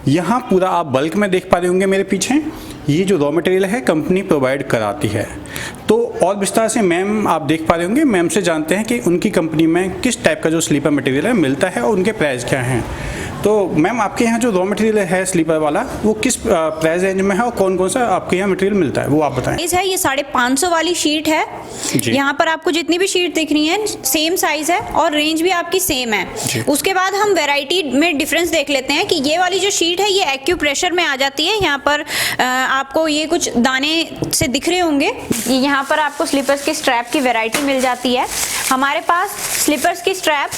यहाँ पूरा आप बल्क में देख पा रहे होंगे मेरे पीछे, ये जो रॉ मटेरियल है कंपनी प्रोवाइड कराती है। तो और विस्तार से मैम आप देख पा रहे होंगे, मैम से जानते हैं कि उनकी कंपनी में किस टाइप का जो स्लीपर मटेरियल है मिलता है और उनके प्राइस क्या हैं। तो मैम आपके यहाँ जो रॉ मटेरियल है स्लीपर वाला वो किस प्राइस रेंज में है और कौन कौन सा आपके यहाँ मटेरियल मिलता है वो आप बताएं। साइज है ये 550 वाली शीट है। यहाँ पर आपको जितनी भी शीट दिख रही है सेम साइज है और रेंज भी आपकी सेम है। उसके बाद हम वैरायटी में डिफरेंस देख लेते हैं कि ये वाली जो शीट है ये एक्यूप्रेशर में आ जाती है। यहाँ पर आपको ये कुछ दाने से दिख रहे होंगे। यहाँ पर आपको स्लीपर्स के स्ट्रैप की वैरायटी मिल जाती है। हमारे पास स्लीपर्स की स्ट्रैप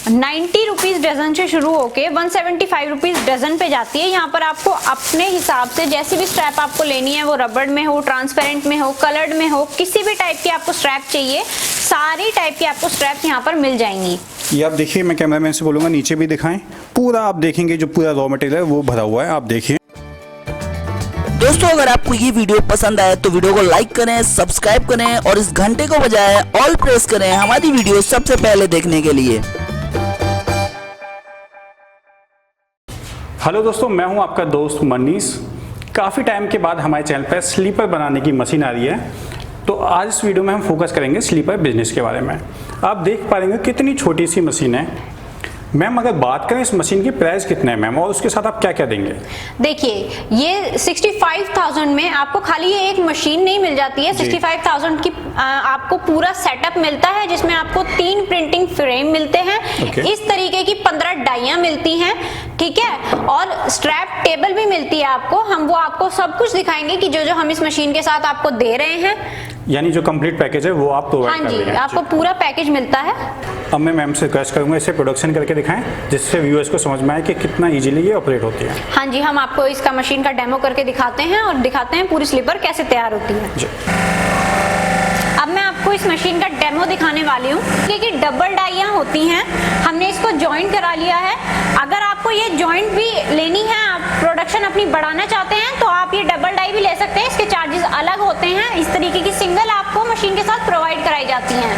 90 रुपीज़ डजन से शुरू होके 175 रुपीज़ डजन पे जाती है। यहाँ पर आपको अपने हिसाब से जैसी भी स्ट्रैप आपको लेनी है, वो रबड़ में हो, ट्रांसपेरेंट में हो, कलर्ड में हो, किसी भी टाइप की आपको स्ट्रैप चाहिए, सारी टाइप की आपको स्ट्रैप यहाँ पर मिल जाएंगी। ये आप देखिए, मैं कैमरामैन से बोलूँगा नीचे भी दिखाएं, पूरा आप देखेंगे जो पूरा रॉ मटेरियल है वो भरा हुआ है, आप देखिए। दोस्तों अगर आपको ये वीडियो पसंद आए तो वीडियो को लाइक करें, सब्सक्राइब करें और इस घंटे को बजाय ऑल प्रेस करें हमारी वीडियो सबसे पहले देखने के लिए। हेलो दोस्तों, मैं हूं आपका दोस्त मनीष। काफ़ी टाइम के बाद हमारे चैनल पर स्लीपर बनाने की मशीन आ रही है, तो आज इस वीडियो में हम फोकस करेंगे स्लीपर बिजनेस के बारे में। आप देख पा रहे कितनी छोटी सी मशीन है। मैम अगर बात करें इस मशीन की प्राइस कितना है मैम, और उसके साथ आप क्या क्या देंगे? देखिए ये 65,000 में आपको खाली ये एक मशीन नहीं मिल जाती है। 65,000 की आपको पूरा सेटअप मिलता है, जिसमें आपको 3 प्रिंटिंग फ्रेम मिलते हैं। इस तरीके की 15 डाइयां मिलती हैं, ठीक है, और स्ट्रैप टेबल भी मिलती है आपको। हम वो आपको सब कुछ दिखाएंगे कि जो जो हम इस मशीन के साथ आपको दे रहे हैं, यानी जो कंप्लीट पैकेज है वो आप प्रोवाइड कर रहे हैं। आपको पूरा पैकेज मिलता है। अब मैं मैम से रिक्वेस्ट करूंगा इसे प्रोडक्शन करके दिखाएं, जिससे व्यूअर्स को समझ में आए कि कितना इजीली ये ऑपरेट होती है। हाँ जी, हम आपको इसका मशीन का डेमो करके दिखाते हैं और दिखाते हैं पूरी स्लीपर कैसे तैयार होती है जी। अब मैं आपको इस मशीन का डेमो दिखाने वाली हूँ। क्योंकि डबल डाइयाँ होती हैं, हमने इसको जॉइंट करा लिया है। अगर आपको ये जॉइंट भी लेनी है, आप प्रोडक्शन अपनी बढ़ाना चाहते हैं, तो आप ये डबल डाई भी ले सकते हैं। इसके चार्जेस अलग होते हैं। इस तरीके की सिंगल आपको मशीन के साथ प्रोवाइड कराई जाती हैं।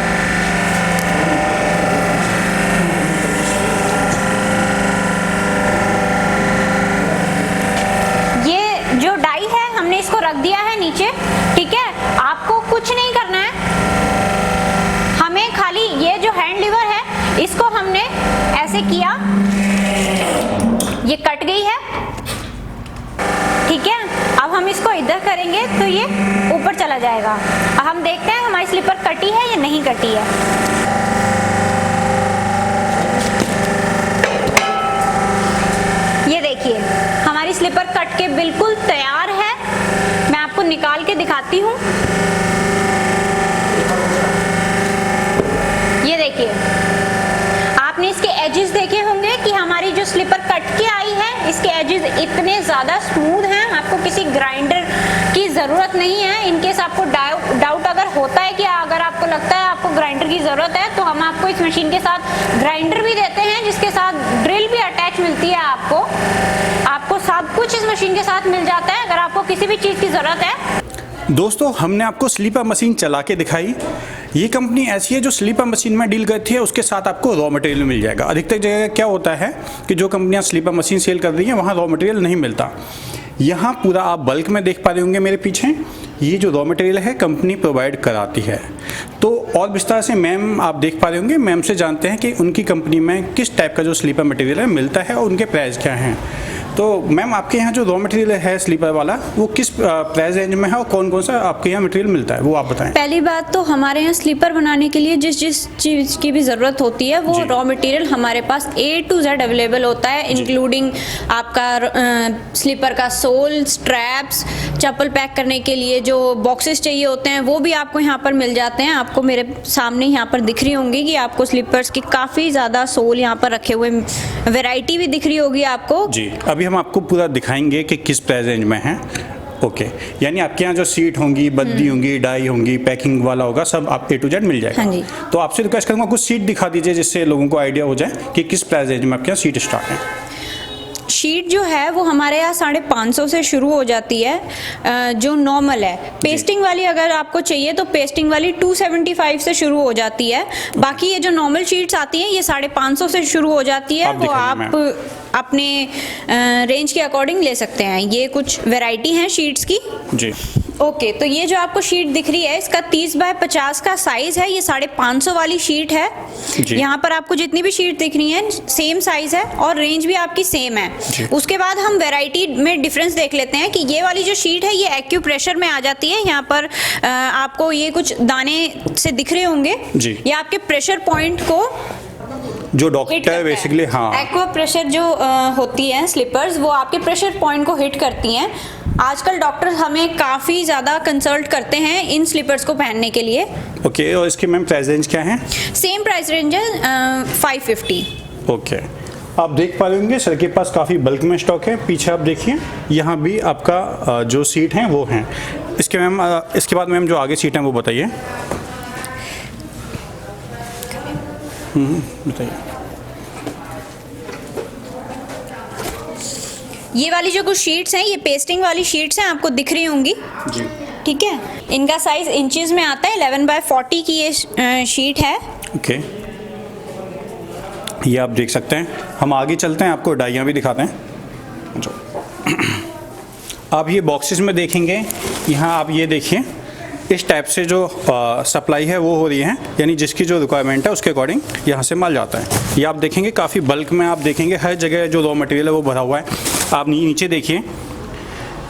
ये जो डाई है हमने इसको रख दिया है नीचे, ठीक है। आपको कुछ नहीं करना है, हमें खाली ये जो हैंड लीवर है इसको हमने ऐसे किया, ये कट गई है, ठीक है। अब हम इसको इधर करेंगे तो ये ऊपर चला जाएगा। अब हम देखते हैं हमारी स्लीपर कटी है या नहीं कटी है। ये देखिए हमारी स्लीपर कट के बिल्कुल तैयार है। मैं आपको निकाल के दिखाती हूँ। ये देखिए, आपने इसके एजेस देखे होंगे कि हमारी जो स्लीपर कट के आई है, इसके एजेस इतने ज़्यादा स्मूथ हैं, आपको किसी ग्राइंडर की ज़रूरत नहीं है। इनकेस आपको डाउट अगर होता है कि अगर आपको लगता है आपको ग्राइंडर की ज़रूरत है, तो हम आपको इस मशीन के साथ ग्राइंडर भी देते हैं, जिसके साथ ड्रिल भी अटैच मिलती है। आपको सब कुछ इस मशीन के साथ मिल जाता है, अगर आपको किसी भी चीज़ की ज़रूरत है। दोस्तों हमने आपको स्लीपर मशीन चला के दिखाई। ये कंपनी ऐसी है जो स्लीपर मशीन में डील करती है, उसके साथ आपको रॉ मटेरियल मिल जाएगा। अधिकतर जगह क्या होता है कि जो कंपनियां स्लीपर मशीन सेल कर रही हैं वहाँ रॉ मटेरियल नहीं मिलता। यहाँ पूरा आप बल्क में देख पा रहे होंगे मेरे पीछे, ये जो रॉ मटेरियल है कंपनी प्रोवाइड कराती है। तो और विस्तार से मैम आप देख पा रहे होंगे, मैम से जानते हैं कि उनकी कंपनी में किस टाइप का जो स्लीपर मटेरियल है मिलता है और उनके प्राइस क्या हैं। तो मैम आपके यहाँ जो रॉ मटेरियल है स्लीपर वाला वो किस प्राइस रेंज में है और कौन कौन सा आपके यहाँ मटेरियल मिलता है वो आप बताएं। पहली बात तो हमारे यहाँ स्लीपर बनाने के लिए जिस चीज़ की भी ज़रूरत होती है वो रॉ मटेरियल हमारे पास A to Z अवेलेबल होता है, इंक्लूडिंग आपका स्लीपर का सोल, स्ट्रैप्स, चप्पल पैक करने के लिए जो बॉक्सेस चाहिए होते हैं वो भी आपको यहाँ पर मिल जाते हैं। आपको मेरे सामने यहाँ पर दिख रही होंगी कि आपको स्लीपर्स की काफ़ी ज़्यादा सोल यहाँ पर रखे हुए वैरायटी भी दिख रही होगी आपको जी। अभी हम आपको पूरा दिखाएंगे कि किस प्राइस रेंज में है। ओके, यानी आपके यहाँ जो सीट होंगी, बद्दी होंगी, डाई होंगी, पैकिंग वाला होगा, सब आप A to Z मिल जाएगा। हाँ जी। तो आपसे रिक्वेस्ट करूँगा कुछ सीट दिखा दीजिए, जिससे लोगों को आइडिया हो जाए कि किस प्राइस रेंज में आपके यहाँ सीट स्टार्ट है। शीट जो है वो हमारे यहाँ 550 से शुरू हो जाती है, जो नॉर्मल है। पेस्टिंग वाली अगर आपको चाहिए तो पेस्टिंग वाली 275 से शुरू हो जाती है। बाकी ये जो नॉर्मल शीट्स आती हैं ये 550 से शुरू हो जाती है, वो आप अपने रेंज के अकॉर्डिंग ले सकते हैं। ये कुछ वैरायटी हैं शीट्स की जी। ओके, तो ये जो आपको शीट दिख रही है इसका 30 बाय 50 का साइज है। ये 550 वाली शीट है। यहाँ पर आपको जितनी भी शीट दिख रही है सेम साइज है और रेंज भी आपकी सेम है। उसके बाद हम वैरायटी में डिफरेंस देख लेते हैं कि ये वाली जो शीट है ये एक्यूप्रेशर में आ जाती है। यहाँ पर आपको ये कुछ दाने से दिख रहे होंगे, ये आपके प्रेशर पॉइंट को जो डॉक्टर बेसिकली एक्वा प्रेशर जो होती है स्लीपर्स, वो आपके प्रेशर पॉइंट को हिट करती हैं। आजकल डॉक्टर हमें काफ़ी ज़्यादा कंसल्ट करते हैं इन स्लीपर्स को पहनने के लिए। ओके, और इसकी मैम प्राइस रेंज क्या है? सेम प्राइस रेंज है 550। ओके, आप देख पा रहे होंगे सर के पास काफ़ी बल्क में स्टॉक है। पीछे आप देखिए, यहाँ भी आपका जो सीट हैं वो हैं। इसके बाद मैम जो आगे सीट हैं वो बताइए। बताइए। ये वाली जो कुछ शीट्स हैं ये पेस्टिंग वाली शीट्स हैं, आपको दिख रही होंगी जी। ठीक है, इनका साइज इंचेस में आता है। 11 बाय 40 की ये शीट है। ओके, ये आप देख सकते हैं। हम आगे चलते हैं, आपको डाइयाँ भी दिखाते हैं। आप ये बॉक्सेस में देखेंगे, यहाँ आप ये देखिए इस टाइप से जो सप्लाई है वो हो रही है, यानी जिसकी जो रिक्वायरमेंट है उसके अकॉर्डिंग यहाँ से माल जाता है। ये आप देखेंगे काफ़ी बल्क में, आप देखेंगे हर जगह जो रॉ मटेरियल है वो भरा हुआ है। आप नीचे देखिए,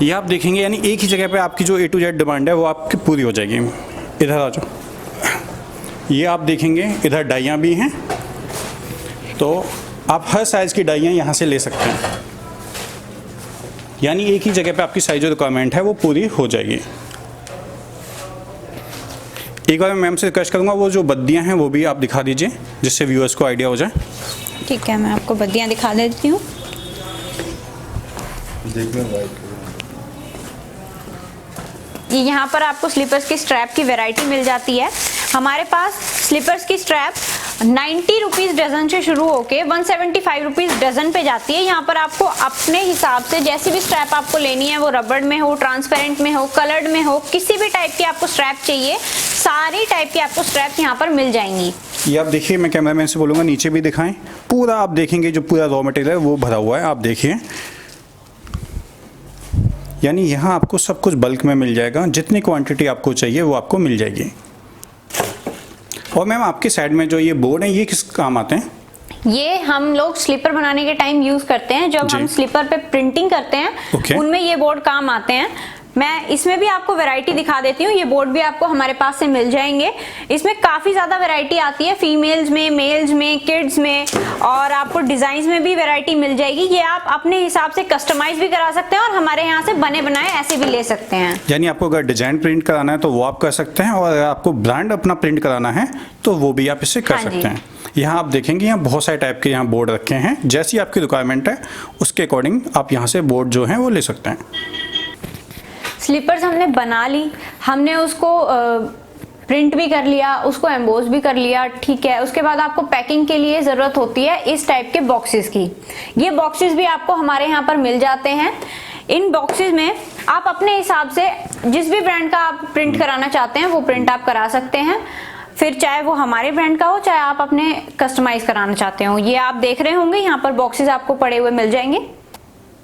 ये आप देखेंगे यानी एक ही जगह पे आपकी जो A to Z डिमांड है वो आपकी पूरी हो जाएगी। इधर आ जाओ, ये आप देखेंगे इधर डाइयाँ भी हैं, तो आप हर साइज़ की डाइयाँ यहाँ से ले सकते हैं, यानी एक ही जगह पे आपकी साइज जो रिक्वायरमेंट है वो पूरी हो जाएगी। एक बार मैं मैम से रिक्वेस्ट करूँगा वो जो बद्दियाँ हैं वो भी आप दिखा दीजिए, जिससे व्यूअर्स को आइडिया हो जाए। ठीक है, मैं आपको बद्दियाँ दिखा देती हूँ। ये यहाँ पर आपको स्लीपर्स की स्ट्रैप की वैरायटी मिल जाती है। हमारे पास स्लीपर्स की स्ट्रैप 90 रुपीज़ डजन से शुरू होके 175 रुपीज़ डजन पे जाती है। यहाँ पर आपको अपने हिसाब से जैसी भी स्ट्रैप आपको लेनी है, वो रबड़ में हो, ट्रांसपेरेंट में हो, कलर्ड में हो, किसी भी टाइप की आपको स्ट्रैप चाहिए, सारी टाइप की आपको स्ट्रैप यहाँ पर मिल जाएंगी। ये आप देखिए, मैं कैमरामैन से बोलूँगा नीचे भी दिखाएं, पूरा आप देखेंगे जो पूरा रॉ मटेरियल है वो भरा हुआ है। आप देखिए, यानी यहाँ आपको सब कुछ बल्क में मिल जाएगा, जितनी क्वांटिटी आपको चाहिए वो आपको मिल जाएगी। और मैम आपके साइड में जो ये बोर्ड है ये किस काम आते हैं? ये हम लोग स्लीपर बनाने के टाइम यूज करते हैं, जब हम स्लीपर पे प्रिंटिंग करते हैं उनमें ये बोर्ड काम आते हैं। मैं इसमें भी आपको वैरायटी दिखा देती हूँ। ये बोर्ड भी आपको हमारे पास से मिल जाएंगे। इसमें काफ़ी ज़्यादा वैरायटी आती है, फीमेल्स में, मेल्स में, किड्स में, और आपको डिज़ाइंस में भी वैरायटी मिल जाएगी। ये आप अपने हिसाब से कस्टमाइज भी करा सकते हैं और हमारे यहाँ से बने बनाए ऐसे भी ले सकते हैं। यानी आपको अगर डिज़ाइन प्रिंट कराना है तो वो आप कर सकते हैं, और अगर आपको ब्रांड अपना प्रिंट कराना है तो वो भी आप इससे कर सकते हैं। यहाँ आप देखेंगे यहाँ बहुत सारे टाइप के यहाँ बोर्ड रखे हैं, जैसी आपकी रिक्वायरमेंट है उसके अकॉर्डिंग आप यहाँ से बोर्ड जो है वो ले सकते हैं। स्लीपर्स हमने बना ली, हमने उसको प्रिंट भी कर लिया, उसको एम्बोस भी कर लिया, ठीक है। उसके बाद आपको पैकिंग के लिए ज़रूरत होती है इस टाइप के बॉक्सेस की। ये बॉक्सेस भी आपको हमारे यहाँ पर मिल जाते हैं। इन बॉक्सेस में आप अपने हिसाब से जिस भी ब्रांड का आप प्रिंट कराना चाहते हैं वो प्रिंट आप करा सकते हैं, फिर चाहे वो हमारे ब्रांड का हो, चाहे आप अपने कस्टमाइज कराना चाहते हो। ये आप देख रहे होंगे यहाँ पर बॉक्सेस आपको पड़े हुए मिल जाएंगे।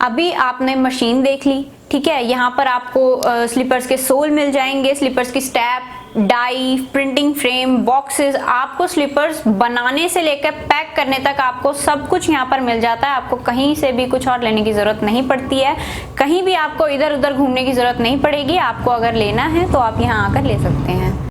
अभी आपने मशीन देख ली, ठीक है। यहाँ पर आपको स्लीपर्स के सोल मिल जाएंगे, स्लीपर्स की strap, die, printing frame, boxes, आपको स्लीपर्स बनाने से लेकर पैक करने तक आपको सब कुछ यहाँ पर मिल जाता है। आपको कहीं से भी कुछ और लेने की ज़रूरत नहीं पड़ती है, कहीं भी आपको इधर उधर घूमने की ज़रूरत नहीं पड़ेगी। आपको अगर लेना है तो आप यहाँ आकर ले सकते हैं।